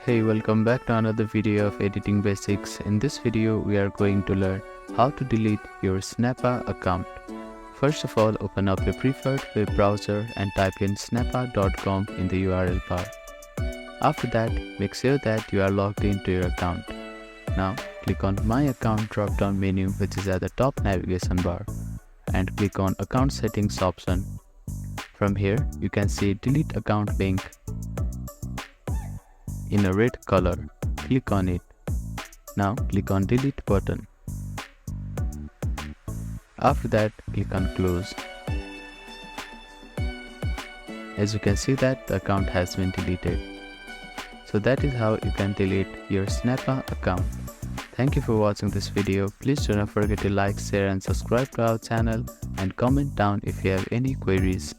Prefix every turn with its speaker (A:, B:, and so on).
A: Hey, welcome back to another video of editing basics. In this video we are going to learn how to delete your Snappa account. First of all, open up your preferred web browser and type in snappa.com in the URL bar. After that, make sure that you are logged into your account. Now click on My Account drop down menu, which is at the top navigation bar, and click on Account Settings option. From here you can see Delete Account link in a red color. Click on it. Now click on Delete button. After that, click on Close. As you can see that the account has been deleted. So that is how you can delete your Snappa account. Thank you for watching this video. Please do not forget to like, share and subscribe to our channel, and comment down if you have any queries.